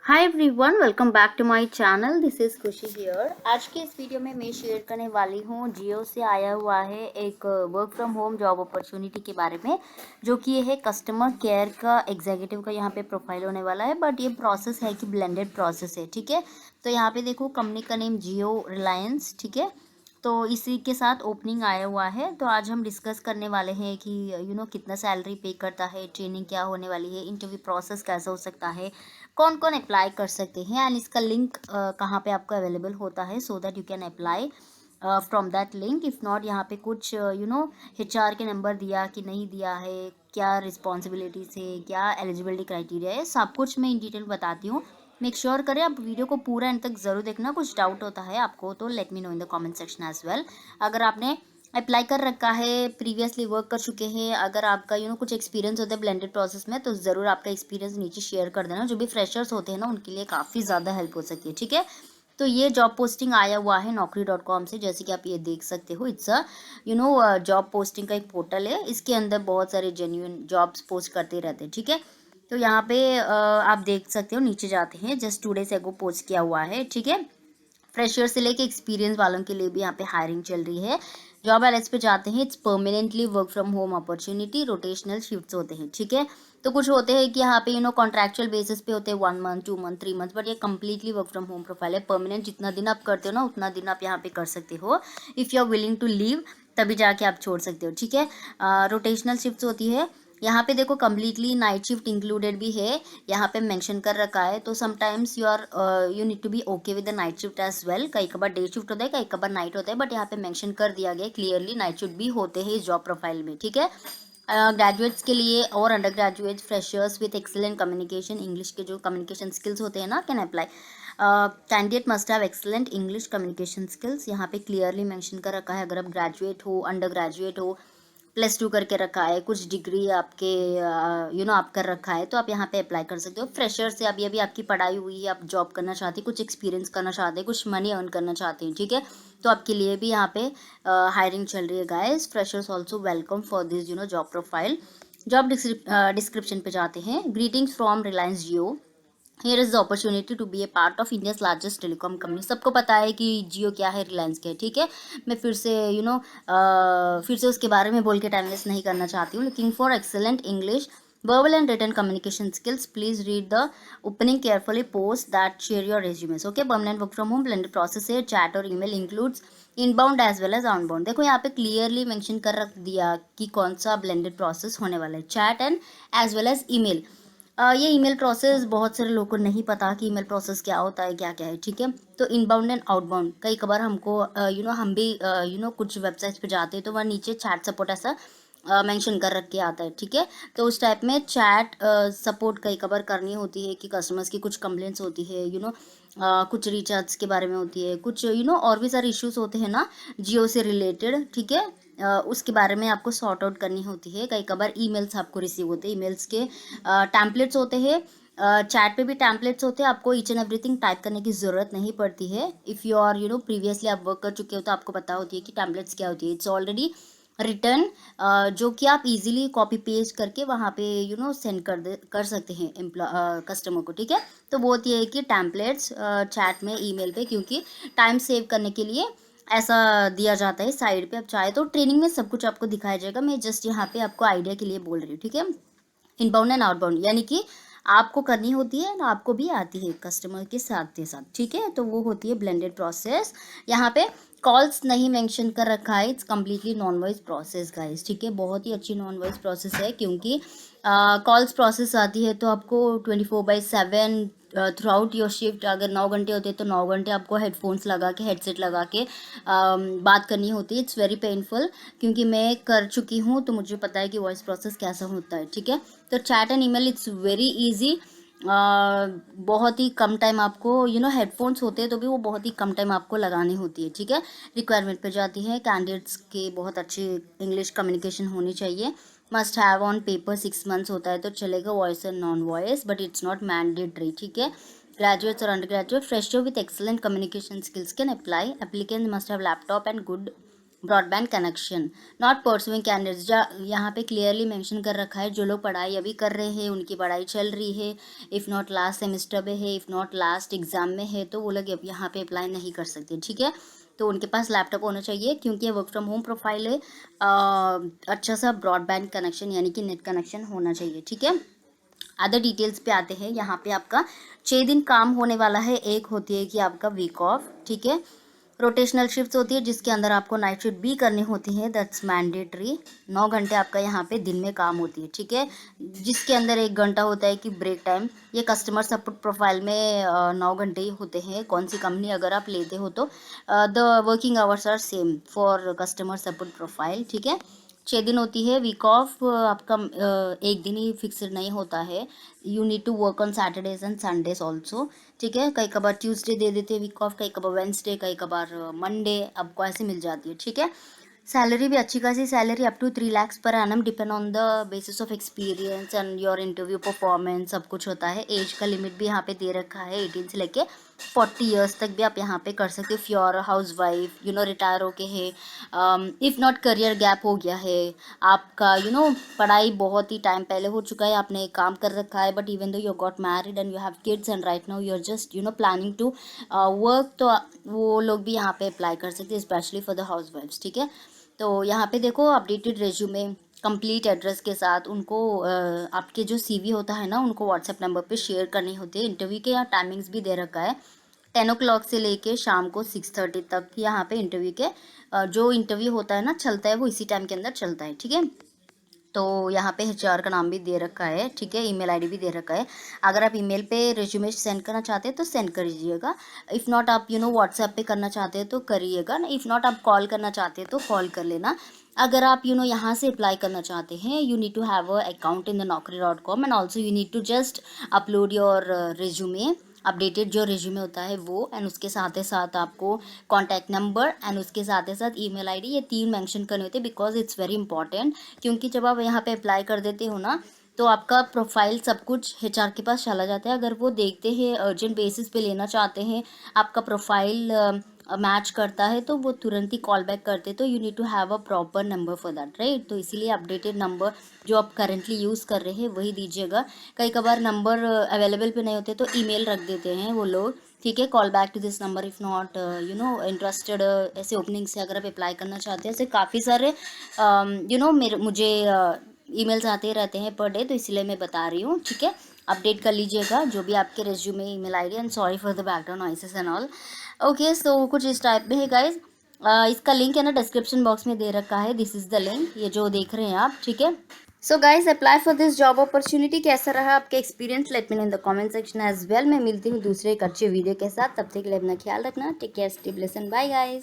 Hi everyone, welcome back to my channel. This is Khushi here. आज के इस video में मैं शेयर करने वाली हूँ जियो से आया हुआ है एक work from home job opportunity के बारे में, जो कि ये है कस्टमर केयर का एग्जीक्यूटिव का यहाँ पे प्रोफाइल होने वाला है। बट ये प्रोसेस है कि ब्लेंडेड प्रोसेस है, ठीक है। तो यहाँ पे देखो कंपनी का नेम जियो रिलायंस, ठीक है। तो इसी के साथ ओपनिंग आया हुआ है। तो आज हम डिस्कस करने वाले हैं कि कितना सैलरी पे करता है, ट्रेनिंग क्या होने वाली है, इंटरव्यू प्रोसेस कैसा हो सकता है, कौन कौन अप्लाई कर सकते हैं, एंड इसका लिंक कहाँ पे आपको अवेलेबल होता है so that you can apply from that link. If not, यहाँ पे कुछ HR के नंबर दिया कि नहीं दिया है, क्या रिस्पॉन्सिबिलिटीज है, क्या एलिजिबिलिटी क्राइटेरिया है, सब कुछ मैं इन डिटेल बताती हूँ। मेक श्योर करें आप वीडियो को पूरा एंड तक ज़रूर देखना। कुछ डाउट होता है आपको तो let me know in the comment section as well. अगर आपने अप्लाई कर रखा है, प्रीवियसली वर्क कर चुके हैं, अगर आपका कुछ एक्सपीरियंस होता है ब्लेंडेड प्रोसेस में, तो ज़रूर आपका एक्सपीरियंस नीचे शेयर कर देना। जो भी फ्रेशर्स होते हैं ना, उनके लिए काफ़ी ज़्यादा हेल्प हो सके, ठीक है। तो ये जॉब पोस्टिंग आया हुआ है naukri.com से, जैसे कि आप ये देख सकते हो। इट्स अ जॉब पोस्टिंग का एक पोर्टल है। इसके अंदर बहुत सारे जेन्युइन जॉब्स पोस्ट करते रहते हैं, ठीक है। तो यहाँ पे आप देख सकते हो, नीचे जाते हैं, जस्ट 2 days एगो पोस्ट किया हुआ है, ठीक है। फ्रेशर से लेके एक्सपीरियंस वालों के लिए भी यहाँ पे हायरिंग चल रही है। जॉब एड्स पे जाते हैं, it's permanently work from home opportunity, rotational shifts होते हैं, ठीक है। तो कुछ होते हैं कि यहाँ पे कॉन्ट्रैक्चुअल बेसिस पे होते हैं 1 month 2 month 3 months, बट ये completely work from home profile है। परमानेंट जितना दिन आप करते हो ना, उतना दिन आप यहाँ पे कर सकते हो। If you are willing to leave, तभी जाके आप छोड़ सकते हो, ठीक है। रोटेशनल शिफ्ट्स होती है। यहाँ पे देखो कम्प्लीटली नाइट शिफ्ट इंक्लूडेड भी है, यहाँ पे मेंशन कर रखा है। तो sometimes you need to be okay with the night shift as well. कई कबार डे शिफ्ट होता है, कई कबार नाइट होता है, बट यहाँ पे मेंशन कर दिया गया क्लियरली नाइट शिफ्ट भी होते हैं इस जॉब प्रोफाइल में, ठीक है। ग्रेजुएट्स के लिए और under graduate freshers with excellent communication, English के जो कम्युनिकेशन स्किल्स होते हैं ना, can apply. Candidate must have excellent English communication skills, यहाँ पे क्लियरली मेंशन कर रखा है। अगर आप ग्रेजुएट हो, अंडर ग्रेजुएट हो, +2 करके रखा है, कुछ डिग्री आपके आप कर रखा है, तो आप यहाँ पे अप्लाई कर सकते हो। फ्रेशर से अभी अभी आपकी पढ़ाई हुई है, आप जॉब करना चाहते हैं, कुछ एक्सपीरियंस करना चाहते हैं, कुछ मनी अर्न करना चाहते हैं, ठीक है। तो आपके लिए भी यहाँ पे हायरिंग चल रही है guys. Freshers also welcome for this job profile. Job description पे जाते हैं। Greetings from Reliance Jio. Here is the opportunity to be a part of India's largest telecom company. सबको पता है कि जियो क्या है, रिलायंस क्या है, ठीक है। मैं फिर से उसके बारे में बोल के टाइम वेस्ट नहीं करना चाहती हूँ। Looking for excellent English verbal and written communication skills, please read the opening carefully, post that, share your resumes, okay। permanent work from home blended process है। chat और email includes inbound as well as outbound. देखो यहाँ पे clearly mention कर रख दिया कि कौन सा ब्लेंडेड प्रोसेस होने वाला है, chat and as well as email. ये ईमेल प्रोसेस बहुत सारे लोगों को नहीं पता कि ईमेल प्रोसेस क्या होता है, क्या क्या है, ठीक है। तो इनबाउंड एंड आउटबाउंड, कई कबार हमको हम भी कुछ वेबसाइट्स पे जाते हैं, तो वहाँ नीचे चैट सपोर्ट ऐसा मेंशन कर रख के आता है, ठीक है। तो उस टाइप में चैट सपोर्ट कई कबार करनी होती है कि कस्टमर्स की कुछ कंप्लेंट्स होती है, कुछ रिचार्ज के बारे में होती है, कुछ और भी सारे इश्यूज होते हैं ना जियो से रिलेटेड, ठीक है। उसके बारे में आपको सॉर्ट आउट करनी होती है। कई कबार ईमेल्स आपको रिसीव होते हैं, ईमेल्स के टैम्पलेट्स होते हैं। चैट पे भी टैम्पलेट्स होते हैं, आपको ईच एंड एवरीथिंग टाइप करने की ज़रूरत नहीं पड़ती है। इफ़ यू आर प्रीवियसली आप वर्क कर चुके हो, तो आपको पता होती है कि टैम्पलेट्स क्या होती है। इट्स ऑलरेडी रिटर्न, जो कि आप इजीली कॉपी पेस्ट करके वहाँ पे सेंड कर सकते हैं कस्टमर को, ठीक है। तो वो होती है कि टैम्पलेट्स चैट में, ईमेल पे, क्योंकि टाइम सेव करने के लिए ऐसा दिया जाता है साइड पे। आप चाहे तो ट्रेनिंग में सब कुछ आपको दिखाया जाएगा, मैं जस्ट यहाँ पे आपको आइडिया के लिए बोल रही हूँ, ठीक है। इनबाउंड एंड आउटबाउंड यानी कि आपको करनी होती है ना, आपको भी आती है कस्टमर के साथ, ठीक है। तो वो होती है ब्लेंडेड प्रोसेस। यहाँ पे कॉल्स नहीं मेंशन कर रखा है, it's completely non voice process guys, ठीक है। बहुत ही अच्छी नॉन वॉइस प्रोसेस है, क्योंकि कॉल्स प्रोसेस आती है तो आपको 24/7 थ्रू आउट योर शिफ्ट, अगर 9 घंटे होते हैं तो 9 घंटे आपको हेडफोन्स लगा के, हेडसेट लगा के बात करनी होती है। इट्स वेरी पेनफुल, क्योंकि मैं कर चुकी हूँ, तो मुझे पता है कि वॉइस प्रोसेस कैसा होता है, ठीक है। तो chat and email it's very easy. बहुत ही कम टाइम आपको हेडफोन्स होते हैं तो भी वो बहुत ही कम टाइम आपको लगानी होती है, ठीक है। रिक्वायरमेंट पे जाती है, कैंडिडेट्स के बहुत अच्छी इंग्लिश कम्युनिकेशन होनी चाहिए। Must have on paper 6 months होता है तो चलेगा, voice and non voice, but it's not mandatory, ठीक है। ग्रेजुएट्स और under graduate fresher with excellent communication skills can apply. Applicant must have laptop and good broadband connection, not pursuing candidates. यहाँ पे clearly mention कर रखा है जो लोग पढ़ाई अभी कर रहे हैं, उनकी पढ़ाई चल रही है, इफ़ नॉट लास्ट सेमेस्टर में है, इफ़ नॉट लास्ट एग्ज़ाम में है, तो वो लोग अब यहाँ पे अप्लाई नहीं कर सकते, ठीक है। तो उनके पास लैपटॉप होना चाहिए क्योंकि ये वर्क फ्रॉम होम प्रोफाइल है। अच्छा सा ब्रॉडबैंड कनेक्शन यानी कि नेट कनेक्शन होना चाहिए, ठीक है। अदर डिटेल्स पे आते हैं। यहाँ पे आपका 6 दिन काम होने वाला है। एक होती है कि आपका वीक ऑफ, ठीक है। रोटेशनल शिफ्ट्स होती है जिसके अंदर आपको नाइट शिफ्ट भी करनी होती है, दैट्स मैंडेटरी। 9 घंटे आपका यहाँ पे दिन में काम होती है, ठीक है, जिसके अंदर 1 घंटा होता है कि ब्रेक टाइम। ये कस्टमर सपोर्ट प्रोफाइल में 9 घंटे ही होते हैं। कौन सी कंपनी अगर आप लेते हो तो the working hours are same for customer support profile, ठीक है। 6 दिन होती है। वीक ऑफ आपका एक दिन ही फिक्स्ड नहीं होता है। You need to work on Saturdays and Sundays also, ठीक है। कई कबार ट्यूसडे दे देते हैं वीक ऑफ, कई कबार वेंसडे, कई कबार मंडे, आपको ऐसे मिल जाती है, ठीक है। सैलरी भी अच्छी खासी सैलरी, अप टू 3 lakhs पर annum, depend on the basis of experience and your interview performance, सब कुछ होता है। एज का लिमिट भी यहाँ पे दे रखा है, 18 से लेके 40 ईयर्स तक भी आप यहाँ पे कर सकते हो। If your house wife retire होके है, इफ़ नॉट करियर गैप हो गया है आपका, पढ़ाई बहुत ही टाइम पहले हो चुका है, आपने एक काम कर रखा है, but even though you got married and you have kids and right now you are just planning to work, तो वो लोग भी यहाँ पे अप्लाई कर सकते हैं, specially for the house wifes, ठीक है। तो यहाँ पे देखो अपडेटेड रेज्यूमे कंप्लीट एड्रेस के साथ उनको आपके जो सीवी होता है ना, उनको व्हाट्सएप नंबर पे शेयर करनी होती है। इंटरव्यू के यहाँ टाइमिंग्स भी दे रखा है, 10 o'clock से लेके शाम को 6:30 तक यहाँ पे इंटरव्यू के जो इंटरव्यू होता है ना चलता है, वो इसी टाइम के अंदर चलता है, ठीक है। तो यहाँ पे एचआर का नाम भी दे रखा है, ठीक है, ईमेल आईडी भी दे रखा है। अगर आप ईमेल पे रिज्यूमे सेंड करना चाहते हैं तो सेंड कर दीजिएगा। इफ़ नॉट आप व्हाट्सएप पे करना चाहते हैं तो करिएगा, इफ़ नॉट आप कॉल करना चाहते हैं तो कॉल कर लेना। अगर आप यहाँ से अप्लाई करना चाहते हैं, you need to have a account in the naukri.com and also you need to just upload your resume, updated जो रिज्यूमे होता है वो, एंड उसके साथ ही साथ आपको कॉन्टैक्ट नंबर एंड उसके साथ ही साथ ईमेल आईडी, ये 3 मेंशन करने होते हैं बिकॉज इट्स वेरी इंपॉर्टेंट। क्योंकि जब आप यहाँ पे अप्लाई कर देते हो ना, तो आपका प्रोफाइल सब कुछ एचआर के पास चला जाता है। अगर वो देखते हैं अर्जेंट बेसिस पे लेना चाहते हैं, आपका प्रोफाइल मैच करता है, तो वो तुरंत ही कॉल बैक करते। तो you need to have a proper number for that, right. तो इसीलिए अपडेटेड नंबर जो आप करेंटली यूज़ कर रहे हैं वही दीजिएगा। कई कबार नंबर अवेलेबल पे नहीं होते तो ईमेल रख देते हैं वो लोग, ठीक है। Call back to this number if not interested, ऐसे ओपनिंग से अगर आप अप्लाई करना चाहते हैं। ऐसे काफ़ी सारे मुझे ईमेल्स आते रहते हैं पर डे, तो इसलिए मैं बता रही हूँ, ठीक है। अपडेट कर लीजिएगा जो भी आपके resume, email ID, and sorry for the background noises and all. Okay, so कुछ इस टाइप में है गाइज। इसका लिंक है ना डिस्क्रिप्शन बॉक्स में दे रखा है, दिस इज़ द लिंक, ये जो देख रहे हैं आप, ठीक है। So guys apply for this job opportunity. कैसा रहा आपका experience, let me know in the comment section as well. मैं मिलती हूँ दूसरे एक अच्छे वीडियो के साथ, तब तक के लिए अपना ख्याल रखना, take care, stay blessed and bye guys.